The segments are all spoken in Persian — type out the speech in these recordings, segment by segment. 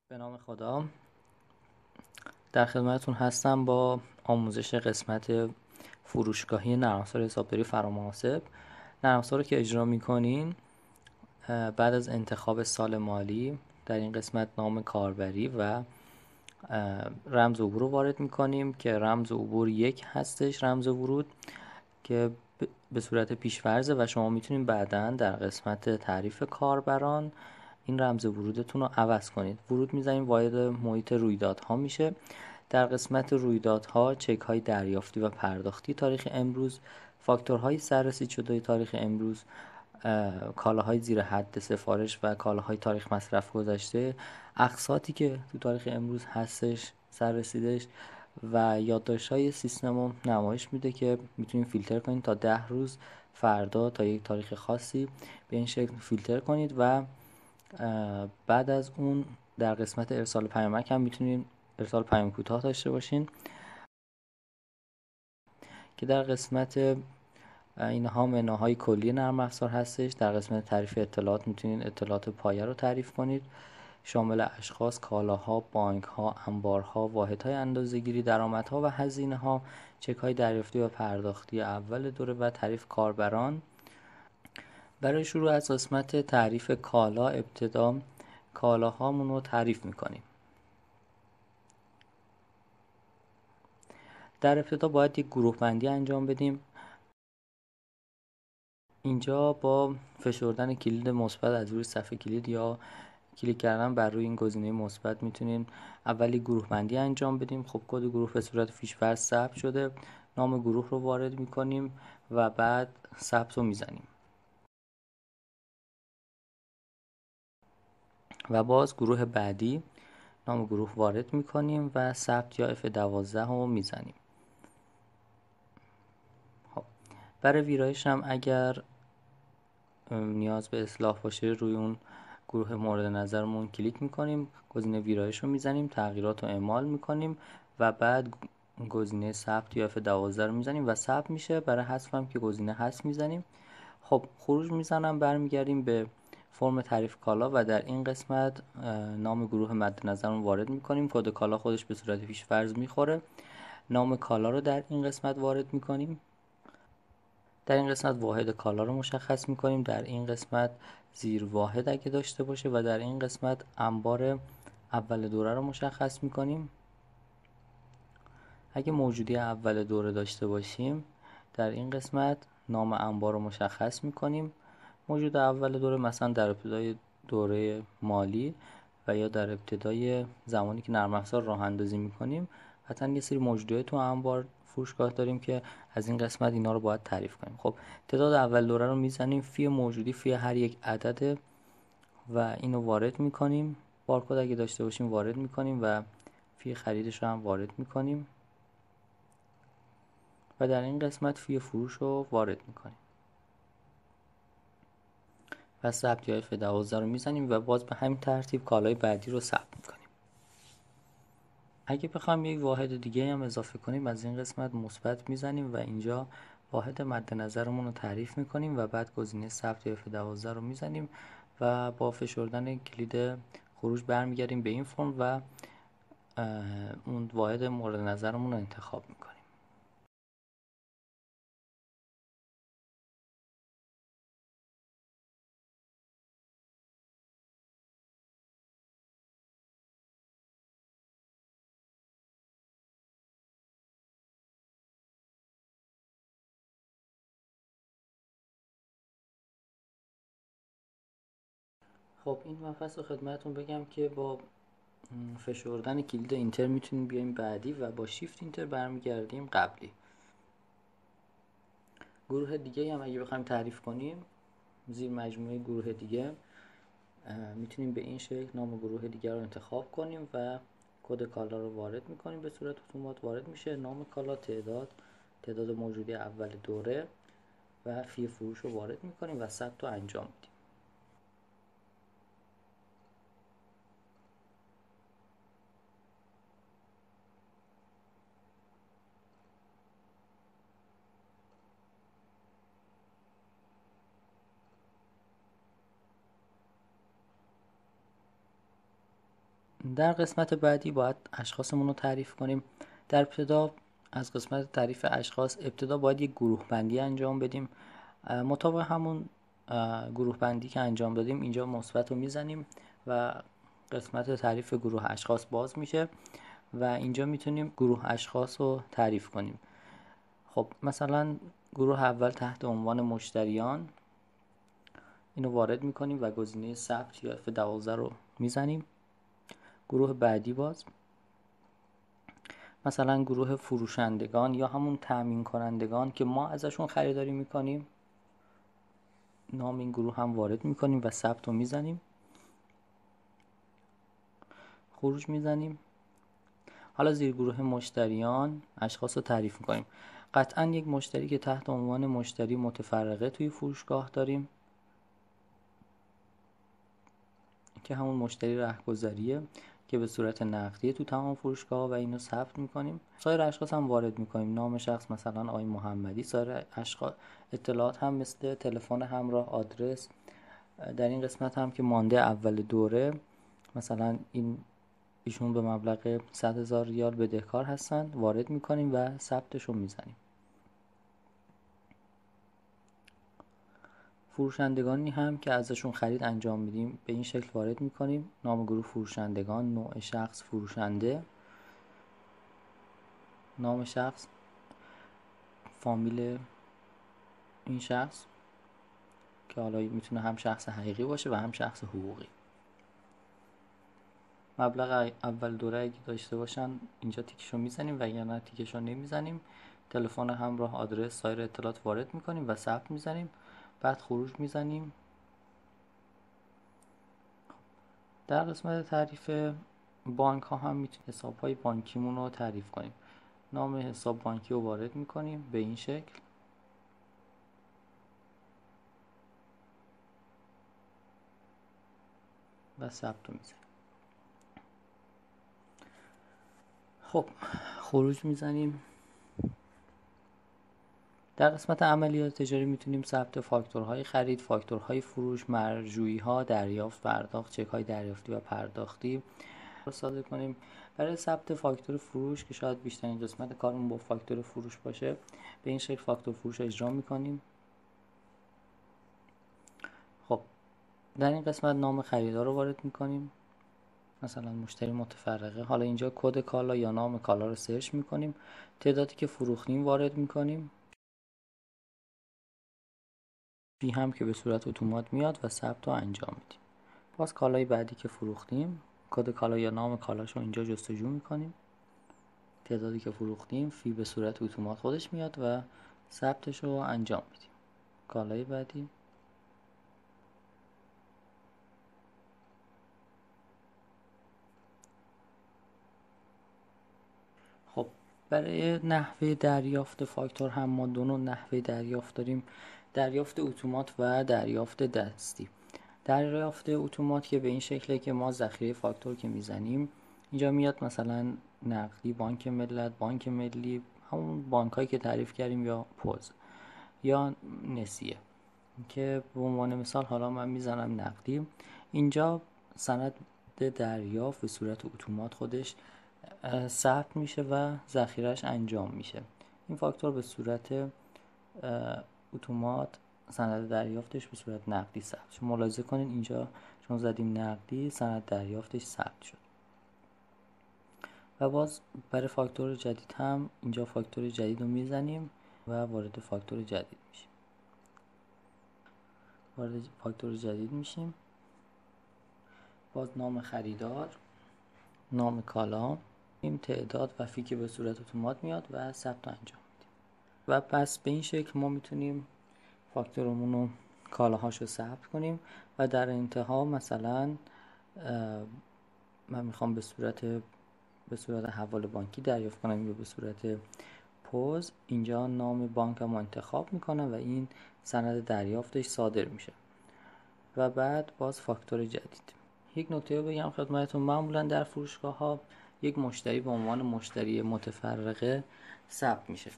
به نام خدا. در خدمتتون هستم با آموزش قسمت فروشگاهی نرم افزار حسابداری فرامحاسب. نرم افزار رو که اجرا میکنین بعد از انتخاب سال مالی در این قسمت نام کاربری و رمز عبور رو وارد میکنیم که رمز عبور 1 هستش، رمز ورود که به صورت پیش‌فرضه و شما میتونید بعداً در قسمت تعریف کاربران این رمز ورودتون رو عوض کنید. ورود میزنیم، وارد محیط رویدادها میشه. در قسمت رویدادها چک های دریافتی و پرداختی تاریخ امروز، فاکتورهای سررسید شده تاریخ امروز، کالاهای زیر حد سفارش و کالاهای تاریخ مصرف گذشته، اقساطی که تو تاریخ امروز هستش سررسیدش و یادداشت‌های سیستم رو نمایش میده که میتونید فیلتر کنید تا 10 روز فردا تا یک تاریخ خاصی به این شکل فیلتر کنید و بعد از اون در قسمت ارسال پیامک هم میتونید ارسال پیام کوتاه داشته باشین که در قسمت اینها منوهای کلی نرم افزار هستش. در قسمت تعریف اطلاعات میتونید اطلاعات پایه رو تعریف کنید، شامل اشخاص، کالاها، بانک‌ها، انبارها، واحدهای اندازه‌گیری، درآمدها و هزینه‌ها، چک‌های دریافتی و پرداختی اول دوره و تعریف کاربران. برای شروع از قسمت تعریف کالا ابتدا کالاهامون رو تعریف می‌کنیم. در ابتدا باید یک گروه بندی انجام بدیم. اینجا با فشردن کلید مثبت از روی صفحه کلید یا کلیک کردن بر روی این گزینه مثبت میتونیم اولی گروه بندی انجام بدیم. خب کد گروه به صورت پیش‌فرض ثبت شده، نام گروه رو وارد میکنیم و بعد ثبت رو میزنیم و باز گروه بعدی نام گروه وارد میکنیم و ثبت یا F12 رو میزنیم. خب برای ویرایش هم اگر نیاز به اصلاح باشه روی اون گروه مورد نظرمون کلیک میکنیم، گزینه ویرایش رو میزنیم، تغییرات رو اعمال میکنیم و بعد گزینه ثبت یا F12 رو میزنیم و ثبت میشه. برای حذف هم که گزینه حذف میزنیم. خب خروج میزنم، برمیگردیم به فرم تعریف کالا و در این قسمت نام گروه مد نظرمون وارد میکنیم. کد کالا خودش به صورت پیش فرض میخوره. نام کالا رو در این قسمت وارد میکنیم. در این قسمت واحد کالا رو مشخص میکنیم. در این قسمت زیر واحد اگه داشته باشه و در این قسمت انبار اول دوره رو مشخص میکنیم. اگه موجودی اول دوره داشته باشیم در این قسمت نام انبار رو مشخص میکنیم. موجود اول دوره مثلا در ابتدای دوره مالی و یا در ابتدای زمانی که نرم افزار راه اندازی میکنیم حتما یه سری موجودیات تو انبار فروشگاه داریم که از این قسمت اینا رو باید تعریف کنیم. خب تعداد اول دوره رو میزنیم، فی موجودی فی هر یک عدد و اینو وارد میکنیم. بارکد اگه داشته باشیم وارد میکنیم و فی خریدش رو هم وارد میکنیم و در این قسمت فی فروش رو وارد میکنیم و ثبت یا F12 رو میزنیم و باز به همین ترتیب کالای بعدی رو ثبت میکنیم. اگه بخوایم یک واحد دیگه هم اضافه کنیم از این قسمت مثبت میزنیم و اینجا واحد مد نظرمون رو تعریف میکنیم و بعد گزینه ثبت یا F12 رو میزنیم و با فشردن کلید خروج برمیگردیم به این فرم و اون واحد مورد نظرمون رو انتخاب میکنیم. خب این مبحث رو خدمتتون بگم که با فشردن کلید اینتر میتونیم بیایم بعدی و با شیفت اینتر برمیگردیم قبلی. گروه دیگه هم اگه بخوایم تعریف کنیم زیر مجموعه گروه دیگه میتونیم به این شکل نام گروه دیگر رو انتخاب کنیم و کد کالا رو وارد میکنیم، به صورت اتومات وارد میشه. نام کالا، تعداد موجودی اول دوره و فی فروش رو وارد میکنیم و ثبت رو انجام میدیم. در قسمت بعدی باید اشخاصمون رو تعریف کنیم. در ابتدا از قسمت تعریف اشخاص باید یک گروه بندی انجام بدیم. مطابق همون گروه بندی که انجام دادیم اینجا مثبت رو میزنیم و قسمت تعریف گروه اشخاص باز میشه و اینجا میتونیم گروه اشخاص رو تعریف کنیم. خب مثلا گروه اول تحت عنوان مشتریان اینو وارد میکنیم و گزینه ثبت یا F12 رو میزنیم. گروه بعدی باز مثلا گروه فروشندگان یا همون تامین کنندگان که ما ازشون خریداری میکنیم، نام این گروه هم وارد میکنیم و ثبت رو میزنیم، خروج میزنیم. حالا زیر گروه مشتریان اشخاص رو تعریف میکنیم. قطعا یک مشتری که تحت عنوان مشتری متفرقه توی فروشگاه داریم که همون مشتری رهگذریه که به صورت نقدی تو تمام فروشگاه و اینو ثبت میکنیم. سایر اشخاص هم وارد میکنیم، نام شخص مثلا آقای محمدی، سایر اشخاص اطلاعات هم مثل تلفن همراه، آدرس. در این قسمت هم که مانده اول دوره مثلا ایشون به مبلغ 100,000 ریال بدهکار هستن، وارد میکنیم و ثبتش رو میزنیم. فروشندگانی هم که ازشون خرید انجام میدیم به این شکل وارد میکنیم. نام گروه فروشندگان، نوع شخص فروشنده، نام شخص، فامیل این شخص که حالا میتونه هم شخص حقیقی باشه و هم شخص حقوقی. مبلغ اول دوره اگه داشته باشن اینجا تیکشو میزنیم و اگر نه تیکشو نمیزنیم. تلفن همراه، آدرس، سایر اطلاعات وارد میکنیم و ثبت میزنیم. بعد خروج میزنیم. در قسمت تعریف بانک ها هم میتونیم حساب های بانکیمون رو تعریف کنیم. نام حساب بانکی رو وارد میکنیم به این شکل و ثبت رو میزنیم. خب خروج میزنیم. در قسمت عملیات تجاری میتونیم ثبت فاکتورهای خرید، فاکتورهای فروش، مرجوعی‌ها، دریافت، پرداخت، چک‌های دریافتی و پرداختی رو صادر کنیم. برای ثبت فاکتور فروش که شاید بیشترین قسمت کارمون با فاکتور فروش باشه، به این شکل فاکتور فروش رو اجرا میکنیم. خب در این قسمت نام خریدار رو وارد میکنیم، مثلا مشتری متفرقه. حالا اینجا کد کالا یا نام کالا رو سرچ میکنیم، تعدادی که فروختیم وارد میکنیم، فی هم که به صورت اتومات میاد و ثبت رو انجام میدیم. باز کالای بعدی که فروختیم کد کالا یا نام کالاش رو اینجا جستجو میکنیم، تعدادی که فروختیم، فی به صورت اتومات خودش میاد و ثبتش رو انجام میدیم. کالای بعدی. خب برای نحوه دریافت فاکتور هم ما دو نوع نحوه دریافت داریم، دریافت اتومات و دریافت دستی. دریافت اتومات که به این شکله که ما ذخیره فاکتور که میزنیم اینجا میاد مثلا نقدی، بانک ملت، بانک ملی، همون بانکایی که تعریف کردیم، یا پوز یا نسیه که به عنوان مثال حالا من میزنم نقدی. اینجا سند دریافت به صورت اتومات خودش ثبت میشه و ذخیرهش انجام میشه. این فاکتور به صورت اتومات سند دریافتش به صورت نقدی ثبت شد. ملاحظه کنین اینجا چون زدیم نقدی سند دریافتش ثبت شد. و باز برای فاکتور جدید هم اینجا فاکتور جدید رو میزنیم و وارد فاکتور جدید میشیم. وارد فاکتور جدید میشیم. باز نام خریدار، نام کالا، این تعداد و فی که به صورت اتومات میاد و ثبت انجام میدیم. و پس به این شکل ما میتونیم فاکتورمون رو، کالاهاش رو ثبت کنیم و در انتها مثلا من میخوام به صورت حواله بانکی دریافت کنم یا به صورت پوز، اینجا نام بانکم رو انتخاب میکنم و این سند دریافتش صادر میشه. و بعد باز فاکتور جدید. یک نکته رو بگم خدمتتون، معمولا در فروشگاه ها یک مشتری به عنوان مشتری متفرقه ثبت میشه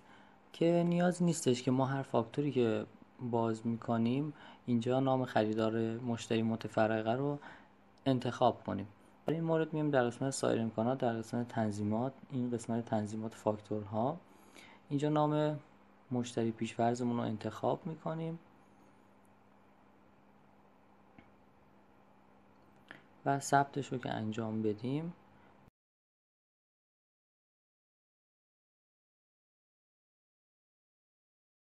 که نیاز نیستش که ما هر فاکتوری که باز میکنیم اینجا نام خریدار مشتری متفرقه رو انتخاب کنیم. در این مورد میایم در قسمت سایر امکانات، در قسمت تنظیمات، این قسمت تنظیمات فاکتورها، اینجا نام مشتری پیش‌فرضمون رو انتخاب میکنیم و ثبتش رو که انجام بدیم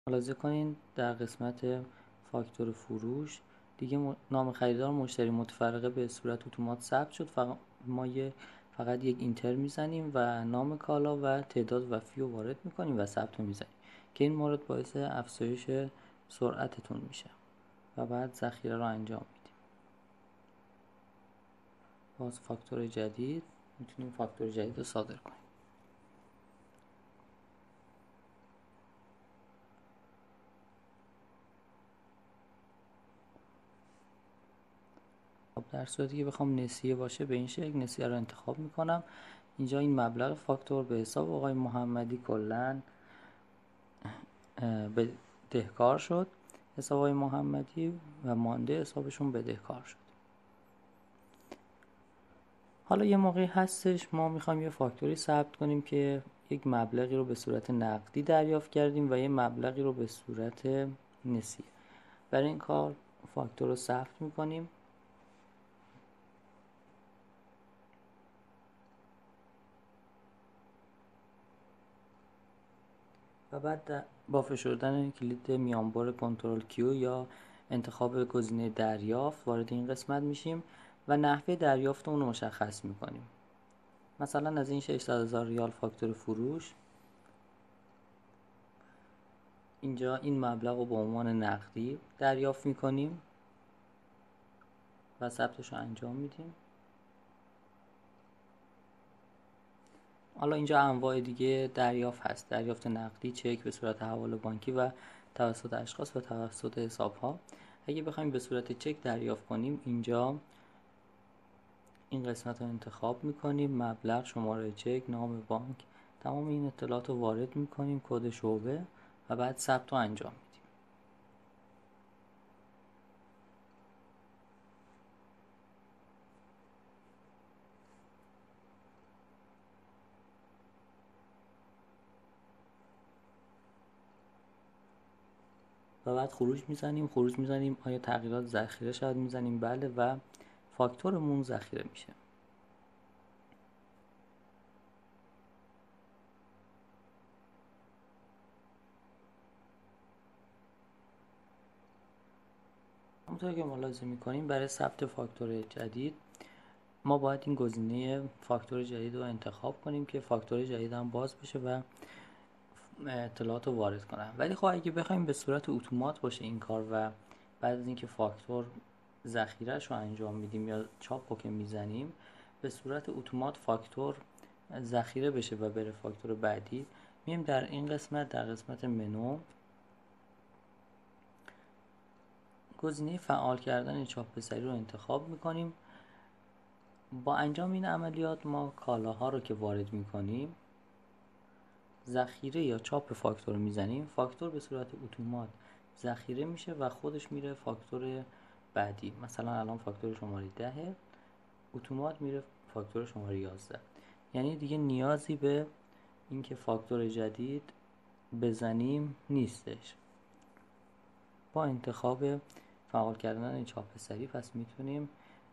ملاحظه کنین در قسمت فاکتور فروش دیگه نام خریدار مشتری متفرقه به صورت اتومات ثبت شد. ما فقط یک اینتر میزنیم و نام کالا و تعداد و فی رو وارد میکنیم و ثبت رو میزنیم که این مورد باعث افزایش سرعتتون میشه و بعد ذخیره رو انجام میدیم. باز فاکتور جدید میتونیم فاکتور جدید رو صادر کنیم. خب در صورتی که بخوام نسیه باشه به این شکل نسیه رو انتخاب میکنم. اینجا این مبلغ فاکتور به حساب آقای محمدی کلاً بدهکار شد، حساب آقای محمدی، و مانده حسابشون بدهکار شد. حالا یه موقعی هستش ما میخوایم یه فاکتوری ثبت کنیم که یک مبلغی رو به صورت نقدی دریافت کردیم و یه مبلغی رو به صورت نسیه. برای این کار فاکتور رو ثبت میکنیم و بعد با فشردن کلید میانبر کنترل کیو یا انتخاب گزینه دریافت وارد این قسمت میشیم و نحوه دریافت اون رو مشخص میکنیم. مثلا از این 600,000 ریال فاکتور فروش اینجا این مبلغ رو به عنوان نقدی دریافت میکنیم و ثبتش رو انجام میدیم. حالا اینجا انواع دیگه دریافت هست: دریافت نقدی، چک، به صورت حواله بانکی و توسط اشخاص و توسط حساب ها. اگه بخوایم به صورت چک دریافت کنیم اینجا این قسمت رو انتخاب میکنیم، مبلغ، شماره چک، نام بانک، تمام این اطلاعات رو وارد میکنیم، کد شعبه و بعد ثبت رو انجام میدیم. و بعد خروج میزنیم آیا تغییرات ذخیره شد، میزنیم بله و فاکتورمون ذخیره میشه. همونطور که ملاحظه میکنیم برای ثبت فاکتور جدید ما باید این گزینه فاکتور جدید رو انتخاب کنیم که فاکتور جدید هم باز بشه و اطلاعات رو وارد کنم. ولی خب اگه بخوایم به صورت اتومات باشه این کار و بعد از اینکه فاکتور ذخیره‌اش رو انجام میدیم یا چاپ رو که میزنیم به صورت اتومات فاکتور ذخیره بشه و بره فاکتور بعدی، میایم در این قسمت در قسمت منو گزینه فعال کردن چاپ سری رو انتخاب میکنیم. با انجام این عملیات ما کالاها رو که وارد میکنیم ذخیره یا چاپ فاکتور میزنیم، فاکتور به صورت اتومات ذخیره میشه و خودش میره فاکتور بعدی. مثلا الان فاکتور شماره 10 اتومات میره فاکتور شماره 11. یعنی دیگه نیازی به اینکه فاکتور جدید بزنیم نیستش. با انتخاب فعال کردن چاپ سری پس میتونیم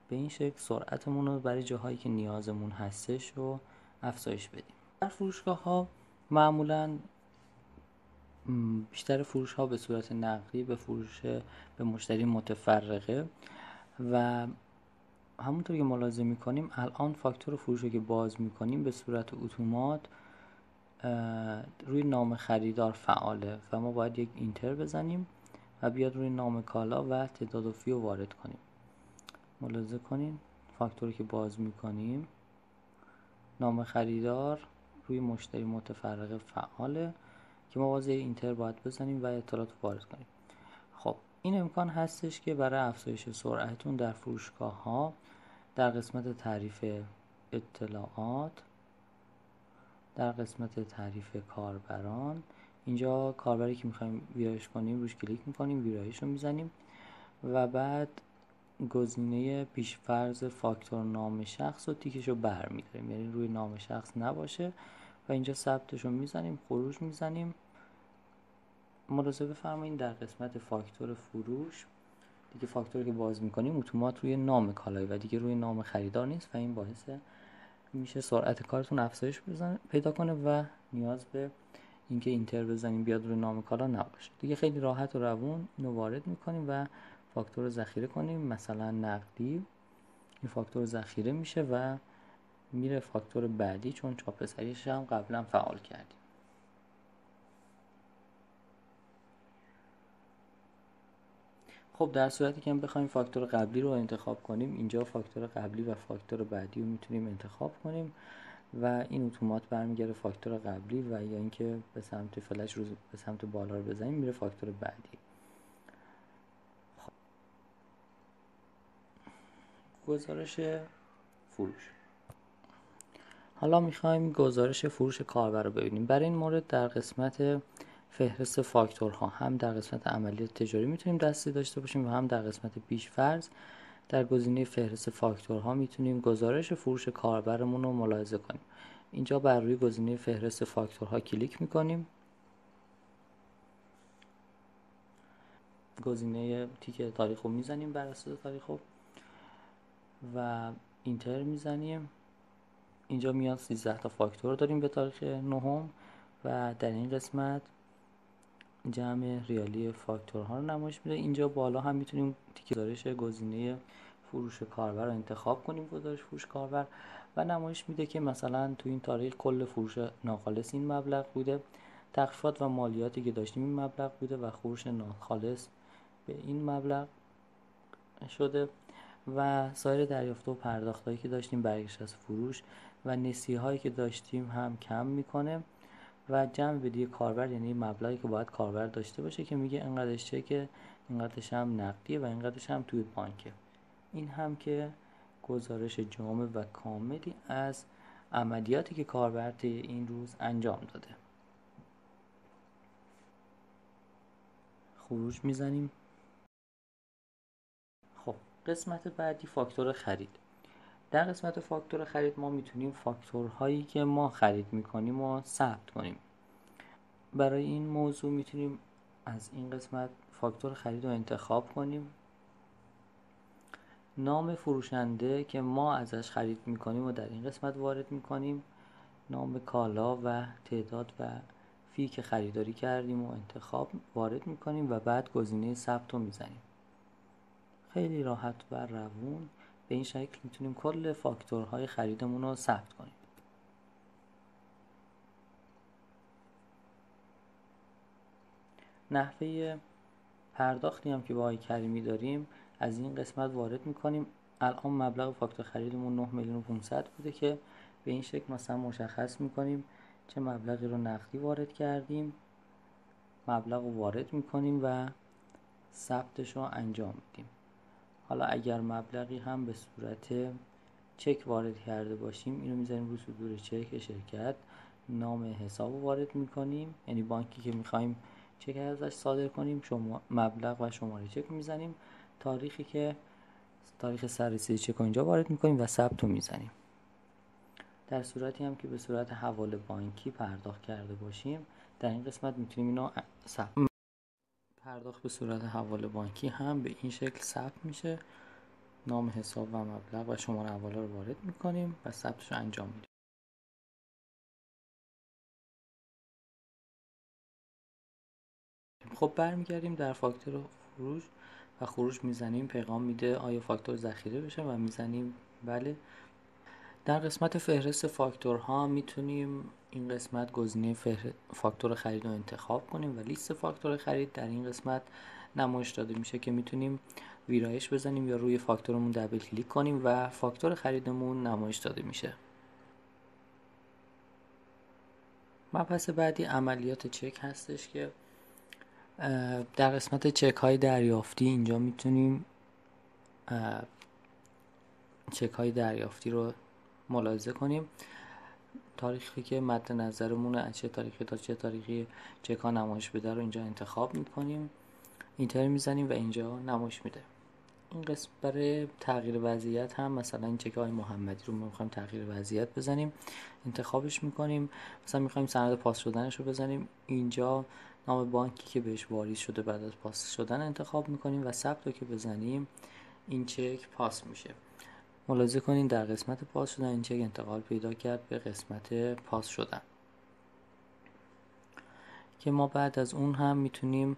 به این شکل سرعتمون رو برای جاهایی که نیازمون هستش رو افزایش بدیم. در فروشگاه ها معمولاً بیشتر فروش ها به صورت نقدی به مشتری متفرقه و همونطور که ملاحظه میکنیم الان فاکتور فروش رو که باز میکنیم به صورت اتومات روی نام خریدار فعاله و ما باید یک اینتر بزنیم و بیاد روی نام کالا و تعداد و فی رو وارد کنیم. ملاحظه کنین فاکتوری که باز میکنیم نام خریدار روی مشتری متفرقه فعاله که ما باز اینتر باید بزنیم و اطلاعات وارد کنیم. خب این امکان هستش که برای افزایش سرعتون در فروشگاه ها در قسمت تعریف اطلاعات، در قسمت تعریف کاربران، اینجا کاربری که میخوایم ویرایش کنیم روش کلیک میکنیم، ویرایش رو میزنیم و بعد گزینه پیشفرض فاکتور نام شخص و تیکشو برمی‌داریم، یعنی روی نام شخص نباشه و اینجا ثبتشو میزنیم، خروج میزنیم. ملاحظه بفرمایید در قسمت فاکتور فروش دیگه فاکتوری که باز میکنیم اتومات روی نام کالای و دیگه روی نام خریدار نیست و این باعث میشه سرعت کارتون افزایش پیدا کنه و نیاز به اینکه اینتر بزنیم بیاد روی نام کالا نباشه. دیگه خیلی راحت و روون اینو وارد میکنیم و فاکتور رو ذخیره کنیم. مثلا نقدی، این فاکتور ذخیره میشه و میره فاکتور بعدی چون چاپسریش هم قبلا فعال کردیم. خب در صورتی که بخوایم فاکتور قبلی رو انتخاب کنیم، اینجا فاکتور قبلی و فاکتور بعدی رو میتونیم انتخاب کنیم و این اتومات برمیگره فاکتور قبلی و یا اینکه به سمت فلش رو به سمت بالا رو بزنیم میره فاکتور بعدی. خب. گزارش فروش. حالا میخوایم گزارش فروش کاربر رو ببینیم. برای این مورد در قسمت فهرست فاکتورها هم در قسمت عملیات تجاری میتونیم دستی داشته باشیم و هم در قسمت پیش‌فرض در گزینه فهرست فاکتورها میتونیم گزارش فروش کاربرمون رو ملاحظه کنیم. اینجا بر روی گزینه فهرست فاکتورها کلیک میکنیم، گزینه تیک تاریخ رو میزنیم بر اساس تاریخ و اینتر میزنیم. اینجا میاد 13 تا فاکتور داریم به تاریخ نهم و در این قسمت جمع ریالی فاکتورها رو نمایش میده. اینجا بالا هم میتونیم تیک گزارش گزینه فروش کاربر رو انتخاب کنیم، گزارش فروش کاربر، و نمایش میده که مثلا تو این تاریخ کل فروش ناخالص این مبلغ بوده، تخفیفات و مالیاتی که داشتیم این مبلغ بوده و فروش ناخالص به این مبلغ شده و سایر دریافت و پرداختایی که داشتیم برگشت از فروش و نسیه هایی که داشتیم هم کم میکنه و جمع بدهی کاربر یعنی مبلغی که باید کاربر داشته باشه که میگه اینقدرش چکه، اینقدرش هم نقدیه و اینقدرش هم توی بانکه. این هم که گزارش جامع و کاملی از عملیاتی که کاربر طی این روز انجام داده. خروج میزنیم. خب قسمت بعدی فاکتور خرید. در قسمت فاکتور خرید ما میتونیم فاکتورهایی که ما خرید میکنیم و ثبت کنیم. برای این موضوع میتونیم از این قسمت فاکتور خرید رو انتخاب کنیم، نام فروشنده که ما ازش خرید میکنیم و در این قسمت وارد میکنیم، نام کالا و تعداد و فی که خریداری کردیم و انتخاب وارد میکنیم و بعد گزینه ثبت رو میزنیم. خیلی راحت و روون به این شکل میتونیم کل فاکتورهای خریدمون رو ثبت کنیم. نحوه پرداختی هم که با آقای کریمی داریم از این قسمت وارد میکنیم. الان مبلغ فاکتور خریدمون 9,500,000 بوده که به این شکل مثلا مشخص میکنیم چه مبلغی رو نقدی وارد کردیم، مبلغ رو وارد میکنیم و ثبتش رو انجام میدیم. حالا اگر مبلغی هم به صورت چک وارد کرده باشیم اینو میذاریم روی صدور چک شرکت، نام حساب رو وارد میکنیم یعنی بانکی که میخوایم چک ازش صادر کنیم، مبلغ و شماره چک میزنیم، تاریخی که تاریخ سررسیدی چک رو اینجا وارد میکنیم و ثبت رو میزنیم. در صورتی هم که به صورت حواله بانکی پرداخت کرده باشیم در این قسمت میتونیم اینو ثبت. پرداخت به صورت حواله بانکی هم به این شکل ثبت میشه، نام حساب و مبلغ و شماره حواله رو وارد میکنیم و ثبتش رو انجام میدیم. خب برمیگردیم در فاکتور فروش و خروج میزنیم، پیغام میده آیا فاکتور ذخیره بشه و میزنیم بله. در قسمت فهرست فاکتورها میتونیم این قسمت گزینه فاکتور خرید رو انتخاب کنیم و لیست فاکتور خرید در این قسمت نمایش داده میشه که میتونیم ویرایش بزنیم یا روی فاکتورمون دبل کلیک کنیم و فاکتور خریدمون نمایش داده میشه. مبحث بعدی عملیات چک هستش که در قسمت چک های دریافتی اینجا میتونیم چک های دریافتی رو ملاحظه کنیم، تاریخی که مد نظرمونه از چه تاریخی تا چه تاریخی چک ها نمایش بده رو اینجا انتخاب میکنیم، اینتر میزنیم و اینجا نمایش میده. این قسم برای تغییر وضعیت هم مثلا این چک های محمدی رو میخوایم تغییر وضعیت بزنیم، انتخابش میکنیم. مثلا میخوایم سند پاس شدنش رو بزنیم، اینجا نام بانکی که بهش واریز شده بعد از پاس شدن انتخاب میکنیم و ثبت رو که بزنیم این چک پاس میشه. ملاحظه کنین در قسمت پاس شدن این چک انتقال پیدا کرد به قسمت پاس شدن، که ما بعد از اون هم میتونیم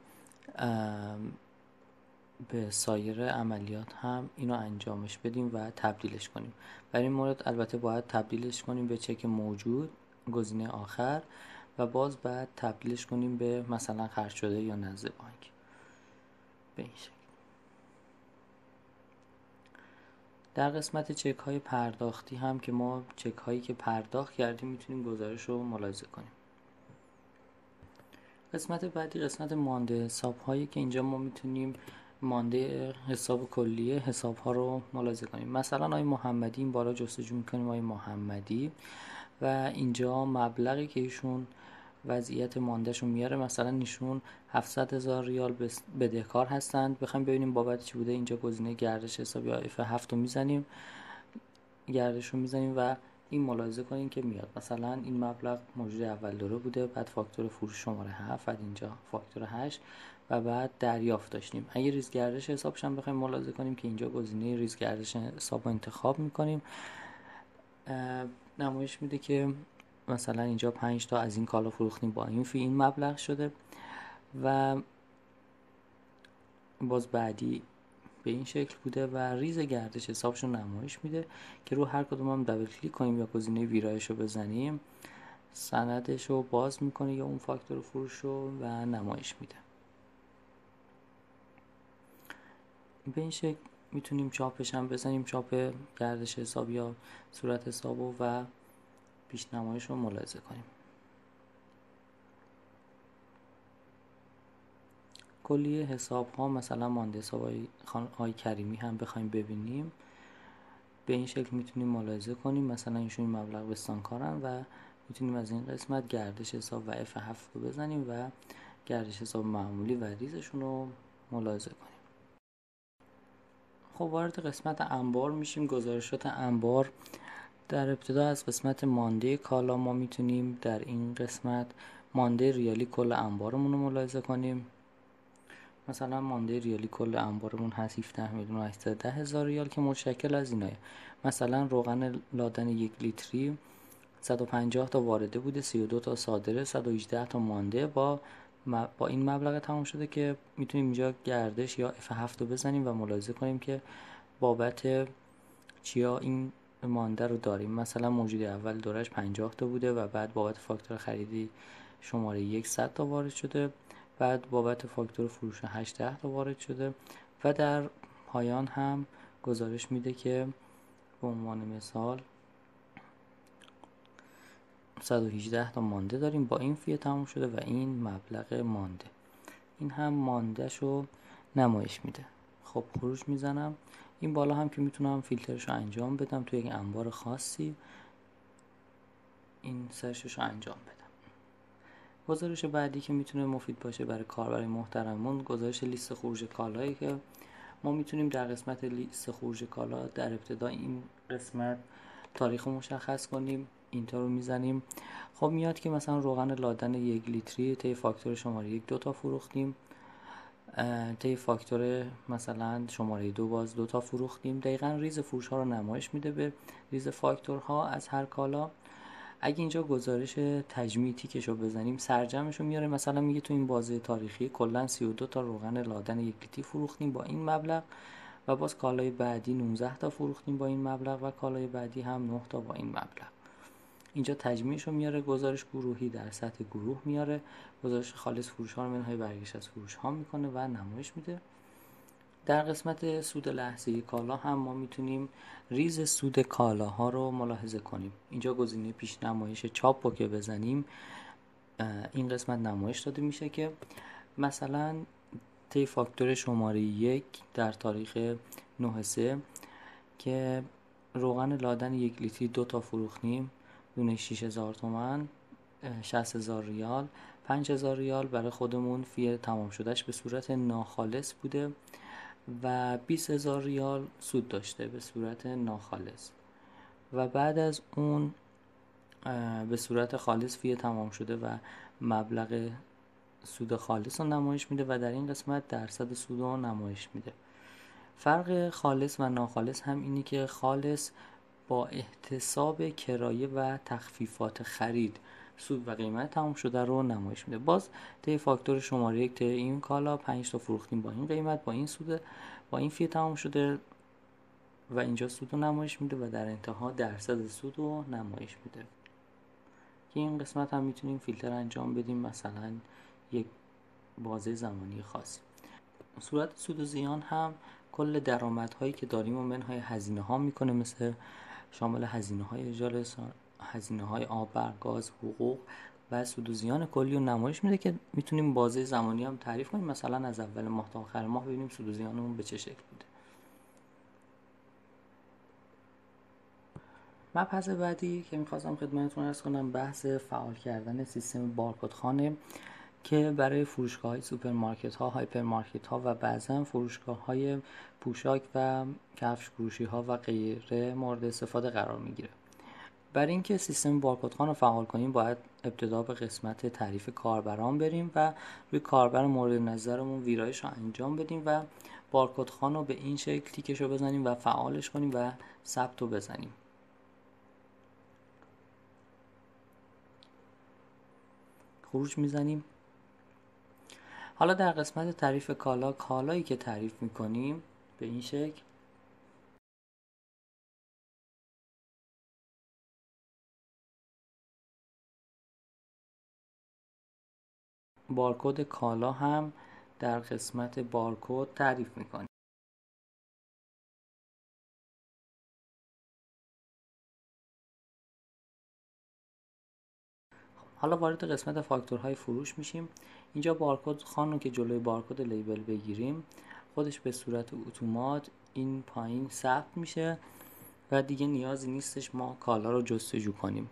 به سایر عملیات هم اینو انجامش بدیم و تبدیلش کنیم. برای این مورد البته باید تبدیلش کنیم به چک موجود، گزینه آخر، و باز بعد تبدیلش کنیم به مثلا خرج شده یا نزد بانک به این شکل. در قسمت چک های پرداختی هم که ما چک هایی که پرداخت کردیم میتونیم گزارش رو ملاحظه کنیم. قسمت بعدی قسمت مانده حساب هایی که اینجا ما میتونیم مانده حساب کلیه حساب ها رو ملاحظه کنیم. مثلا آقای محمدی این بالا جستجو میکنیم آقای محمدی و اینجا مبلغی که ایشون وضعیت ماندهشون میاره، مثلا ایشون 700,000 ریال بدهکار هستند، بخوایم ببینیم بابت چی بوده، اینجا گزینه گردش حساب یا F7 رو میزنیم، گردش رو میزنیم و این ملاحظه کنین که میاد مثلا این مبلغ موجود اول دوره بوده، بعد فاکتور فروش شماره 7، بعد اینجا فاکتور 8 و بعد دریافت داشتیم. اگه ریزگردش حسابش هم بخوایم ملاحظه کنیم که اینجا گزینه ریزگردش حساب رو انتخاب میکنیم، نمایش میده که مثلا اینجا 5 تا از این کالا فروختیم با این فی این مبلغ شده و باز بعدی به این شکل بوده و ریز گردش حسابش رو نمایش میده که رو هر کدوم هم دبل کلیک کنیم یا گزینه ویرایش رو بزنیم سندش رو باز میکنه یا اون فاکتور فروش رو و نمایش میده. به این شکل میتونیم چاپش هم بزنیم، چاپ گردش حساب یا صورت حساب و پیش نمایش رو ملاحظه کنیم. کلیه حساب ها مثلا مانده حساب های کریمی هم بخوایم ببینیم به این شکل میتونیم ملاحظه کنیم، مثلا ایشون این مبلغ بستانکارن و میتونیم از این قسمت گردش حساب و F7 رو بزنیم و گردش حساب معمولی و ریزشون رو ملاحظه کنیم. خب وارد قسمت انبار میشیم. گزارشات انبار در ابتدا از قسمت مانده کالا ما میتونیم در این قسمت مانده ریالی کل انبارمون رو ملاحظه کنیم. مثلا مانده ریالی کل انبارمون هست 17,810,000 ریال که متشکل از اینه. مثلا روغن لادن 1 لیتری 150 تا وارده بوده، 32 تا صادره، 118 تا مانده با این مبلغ تمام شده که میتونیم اینجا گردش یا F7 رو بزنیم و ملاحظه کنیم که بابت چیا این مانده رو داریم. مثلا موجود اول دورش 50 تا بوده و بعد بابت فاکتور خریدی شماره 100 تا وارد شده، بعد بابت فاکتور فروش 18 تا وارد شده و در پایان هم گزارش میده که به عنوان مثال 118 تا مانده داریم با این فیه تموم شده و این مبلغ مانده. این هم مانده شو نمایش میده. خب خروج میزنم. این بالا هم که میتونم فیلترش رو انجام بدم توی یک انبار خاصی، این سرچش رو انجام بدم. گزارش بعدی که میتونه مفید باشه برای کاربر محترمون گزارش لیست خروج کالایی که ما میتونیم در قسمت لیست خروج کالا در ابتدا این قسمت تاریخ مشخص کنیم، اینطور رو میزنیم. خب میاد که مثلا روغن لادن 1 لیتری طی فاکتور شماره 1 2 تا فروختیم، طی فاکتور مثلا شماره 2 باز 2 تا فروختیم. دقیقاً ریز فروش ها رو نمایش میده به ریز فاکتورها از هر کالا. اگه اینجا گزارش تجمیع تیکش رو بزنیم سرجمش رو میاره، مثلا میگه تو این بازه تاریخی کلا 32 تا روغن لادن 1 لیتری فروختیم با این مبلغ و باز کالای بعدی 19 تا فروختیم با این مبلغ و کالای بعدی هم 9 تا با این مبلغ. اینجا تجمیعش رو میاره، گزارش گروهی در سطح گروه میاره، گزارش خالص فروش ها رو منهای برگشت از فروش ها میکنه و نمایش میده. در قسمت سود لحظه‌ای کالا هم ما میتونیم ریز سود کالاها رو ملاحظه کنیم. اینجا گزینه پیش نمایش چاپ رو که بزنیم این قسمت نمایش داده میشه که مثلا طی فاکتور شماره 1 در تاریخ 9/3 که روغن لادن 1 لیتری 2 تا فروختیم، دونه 6,000 تومان، 60,000 ریال، 5,000 ریال برای خودمون فی تمام شدهش به صورت ناخالص بوده و 20,000 ریال سود داشته به صورت ناخالص و بعد از اون به صورت خالص فی تمام شده و مبلغ سود خالص رو نمایش میده و در این قسمت درصد سود رو نمایش میده. فرق خالص و ناخالص هم اینی که خالص با احتساب کرایه و تخفیفات خرید سود و قیمت تمام شده رو نمایش میده. باز طی فاکتور شماره 1 طی این کالا 5 تا فروختیم با این قیمت، با این سود، با این فی تمام شده و اینجا سود رو نمایش میده و در انتها درصد سود رو نمایش میده. که این قسمت هم میتونیم فیلتر انجام بدیم، مثلا یک بازه زمانی خاص. صورت سود و زیان هم کل درآمدهایی که داریم و منهای هزینه ها میکنه، مثل شامل هزینه های اجاره، هزینه های آب، برق، گاز، حقوق و سود و زیان کلی رو نمایش میده که میتونیم بازه زمانی هم تعریف کنیم، مثلا از اول ماه تا آخر ماه ببینیم سود و زیانمون به چه شکل بوده. مبحث بعدی که میخواستم خدمتتون عرض کنم بحث فعال کردن سیستم بارکدخانه که برای فروشگاه‌های سوپرمارکت‌ها، هایپرمارکت‌ها و بعضاً فروشگاه‌های پوشاک و کفش فروشی‌ها و غیره مورد استفاده قرار میگیره. برای اینکه سیستم بارکدخوان رو فعال کنیم باید ابتدا به قسمت تعریف کاربران بریم و روی کاربر مورد نظرمون ویرایش رو انجام بدیم و بارکدخوان رو به این شکل تیکش رو بزنیم و فعالش کنیم و ثبت رو بزنیم. خروج میزنیم. حالا در قسمت تعریف کالا، کالایی که تعریف میکنیم به این شکل بارکد کالا هم در قسمت بارکد تعریف میکنیم. حالا وارد قسمت فاکتورهای فروش میشیم. اینجا بارکد خانو که جلوی بارکد لیبل بگیریم خودش به صورت اتومات این پایین ثبت میشه و دیگه نیازی نیستش ما کالا رو جستجو کنیم.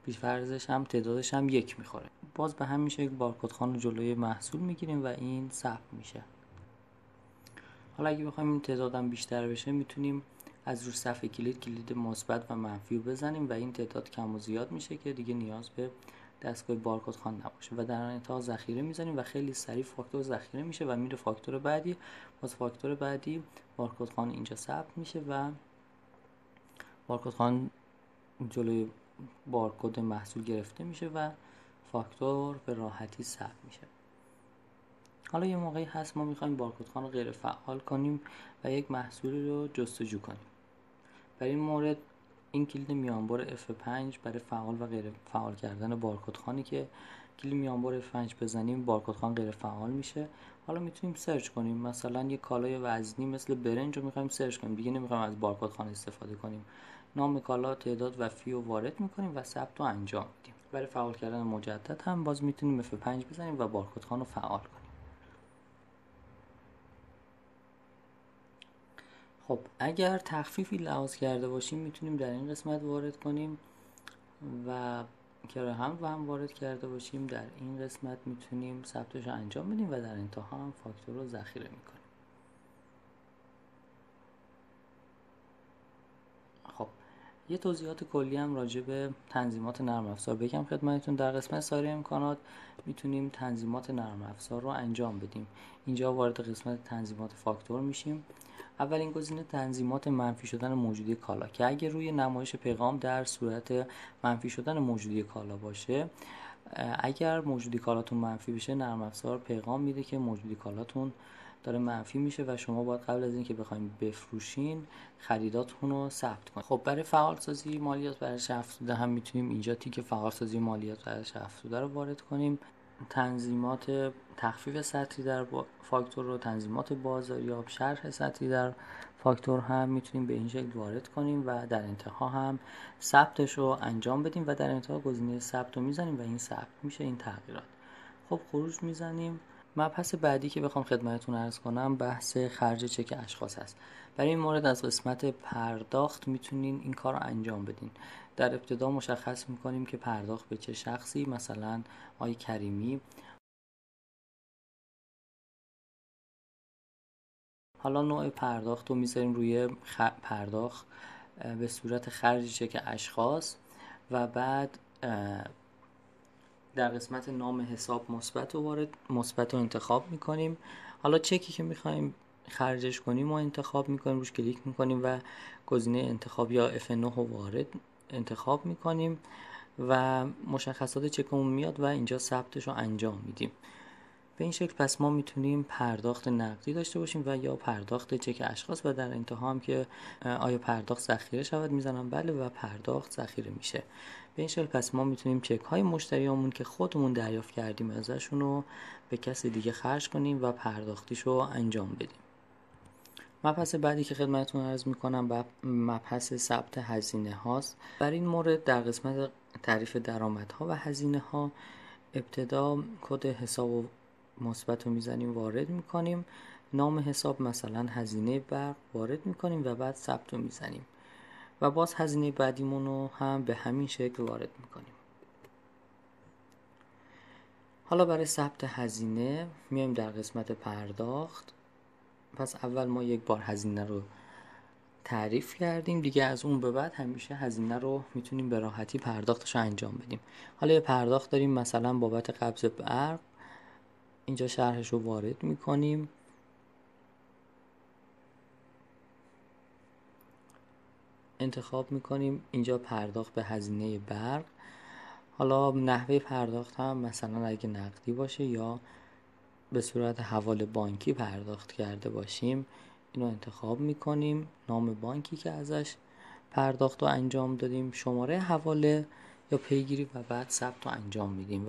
پیش‌فرضش هم تعدادش هم 1 میخوره. باز به همین شکل بارکد خانو جلوی محصول میگیریم و این ثبت میشه. حالا اگه بخوایم این تعدادم بیشتر بشه میتونیم از رو صفحه کلید مثبت و منفی رو بزنیم و این تعداد کم و زیاد میشه که دیگه نیاز به دستگاه بارکد خوان نباشه و در انتها ذخیره میزنیم و خیلی سریع فاکتور ذخیره میشه و میره فاکتور بعدی. باز فاکتور بعدی بارکد خوان اینجا ثبت میشه و بارکد خوان جلوی بارکد محصول گرفته میشه و فاکتور به راحتی ثبت میشه. حالا یه موقعی هست ما میخوایم بارکدخوان رو غیر فعال کنیم و یک محصولی رو جستجو کنیم. برای این مورد این کلید میانبر F5 برای فعال و غیر فعال کردن بارکدخوانی که کلید میانبر F5 بزنیم بارکدخوان غیر فعال میشه. حالا میتونیم سرچ کنیم، مثلا یه کالای وزنی مثل برنج رو میخوایم سرچ کنیم، دیگه نمیخوایم از بارکدخوان استفاده کنیم. نام کالا، تعداد و فی رو وارد میکنیم و ثبت رو انجام میدیم. برای فعال کردن مجدد هم باز میتونیم F5 بزنیم و بارکدخوان رو فعال کنیم. خب اگر تخفیفی لحاظ کرده باشیم میتونیم در این قسمت وارد کنیم و کرایه هم وارد کرده باشیم در این قسمت میتونیم ثبتش رو انجام بدیم و در انتها هم فاکتور رو ذخیره میکنیم. خب یه توضیحات کلی هم راجع به تنظیمات نرم افزار بگم خدمتتون. در قسمت سایر امکانات میتونیم تنظیمات نرم افزار رو انجام بدیم. اینجا وارد قسمت تنظیمات فاکتور میشیم. اولین گزینه تنظیمات منفی شدن موجودی کالا که اگه روی نمایش پیغام در صورت منفی شدن موجودی کالا باشه، اگر موجودی کالاتون منفی بشه نرم افزار پیغام میده که موجودی کالاتون داره منفی میشه و شما باید قبل از اینکه بخواید بفروشین خریداتون رو ثبت کنید. خب برای فعالسازی مالیات بر ارزش افزوده هم میتونیم اینجا تیک فعالسازی مالیات بر ارزش افزوده رو وارد کنیم. تنظیمات تخفیف سطحی در فاکتور رو، تنظیمات بازاریاب، شرح سطحی در فاکتور هم میتونیم به این شکل وارد کنیم و در انتها هم ثبتش رو انجام بدیم و در انتها گزینه ثبت رو میزنیم و این ثبت میشه این تغییرات. خب خروج میزنیم. مبحث بعدی که بخوام خدمتتون عرض کنم بحث خرج چک اشخاص هست. برای این مورد از قسمت پرداخت میتونین این کار رو انجام بدین. در ابتدا مشخص میکنیم که پرداخت به چه شخصی، مثلا آقای کریمی حالا نوع پرداخت رو میذاریم روی پرداخت به صورت خرج چک اشخاص و بعد در قسمت نام حساب مثبت رو انتخاب میکنیم. حالا چکی که میخوایم خرجش کنیم و انتخاب میکنیم، روش کلیک میکنیم و گزینه انتخاب یا F9 رو وارد انتخاب میکنیم و مشخصات چکمون میاد و اینجا ثبتش رو انجام میدیم. به این شکل پس ما میتونیم پرداخت نقدی داشته باشیم و یا پرداخت چک اشخاص و در انتها هم که آیا پرداخت ذخیره شود میزنم بله و پرداخت ذخیره میشه. به این شکل پس ما میتونیم چک های مشتریامون که خودمون دریافت کردیم ازشون رو به کسی دیگه خرج کنیم و پرداختیشو انجام بدیم. مبحث بعدی که خدمتتون عرض میکنم مبحث ثبت هزینه هاست. برای این مورد در قسمت تعریف درآمدها و هزینه ها ابتدا کد حساب مثبت رو میزنیم، وارد میکنیم، نام حساب مثلا هزینه برق وارد میکنیم و بعد ثبت رو میزنیم و باز هزینه بعدیمون رو هم به همین شکل وارد میکنیم. حالا برای ثبت هزینه میایم در قسمت پرداخت. پس اول ما یک بار هزینه رو تعریف کردیم دیگه، از اون به بعد همیشه هزینه رو میتونیم به راحتی پرداختش رو انجام بدیم. حالا یه پرداخت داریم مثلا بابت قبض برق، اینجا شرحش رو وارد میکنیم، انتخاب میکنیم اینجا پرداخت به هزینه برق. حالا نحوه پرداخت هم مثلا اگه نقدی باشه یا به صورت حواله بانکی پرداخت کرده باشیم اینو انتخاب میکنیم، نام بانکی که ازش پرداخت رو انجام دادیم، شماره حواله یا پیگیری و بعد ثبت رو انجام میدیم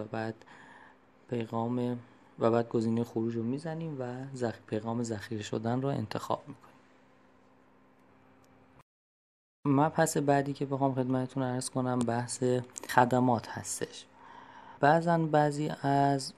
و بعد گزینه خروج رو میزنیم و پیغام ذخیره شدن رو انتخاب میکنیم. مبحث بعدی که بخوام خدمتتون عرض کنم بحث خدمات هستش. بعضی از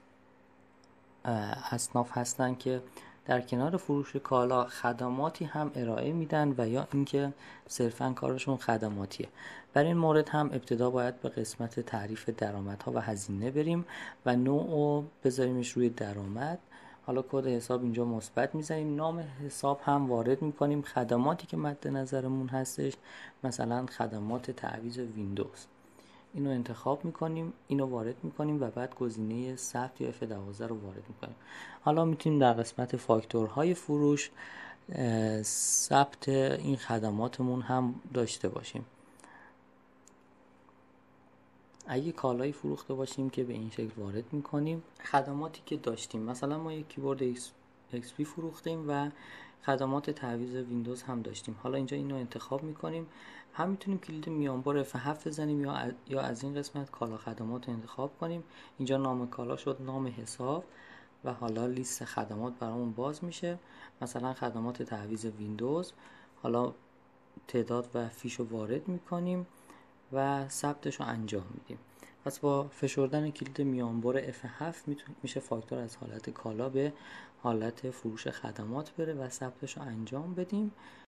اصناف هستن که در کنار فروش کالا خدماتی هم ارائه میدن و یا اینکه صرفاً کارشون خدماتیه. برای این مورد هم ابتدا باید به قسمت تعریف درآمدها و هزینه بریم و نوع رو بذاریمش روی درآمد. حالا کد حساب اینجا مثبت میزنیم، نام حساب هم وارد میکنیم، خدماتی که مد نظرمون هستش مثلا خدمات تعویض ویندوز اینو انتخاب میکنیم، اینو وارد میکنیم و بعد گزینه ثبت یا F12 رو وارد میکنیم. حالا میتونیم در قسمت فاکتورهای فروش ثبت این خدماتمون هم داشته باشیم. اگه کالایی فروخته باشیم که به این شکل وارد میکنیم خدماتی که داشتیم، مثلا ما یک کیبورد XP فروختیم و خدمات تعویض ویندوز هم داشتیم. حالا اینجا اینو انتخاب میکنیم، هم میتونیم کلید میانبر F7 بزنیم یا از این قسمت کالا خدمات رو انتخاب کنیم. اینجا نام کالا شد نام حساب و حالا لیست خدمات برامون باز میشه، مثلا خدمات تعویض ویندوز. حالا تعداد و فیش رو وارد میکنیم و ثبتش رو انجام میدیم. پس با فشردن کلید میانبر F7 میشه فاکتور از حالت کالا به حالت فروش خدمات بره و ثبتش رو انجام بدیم.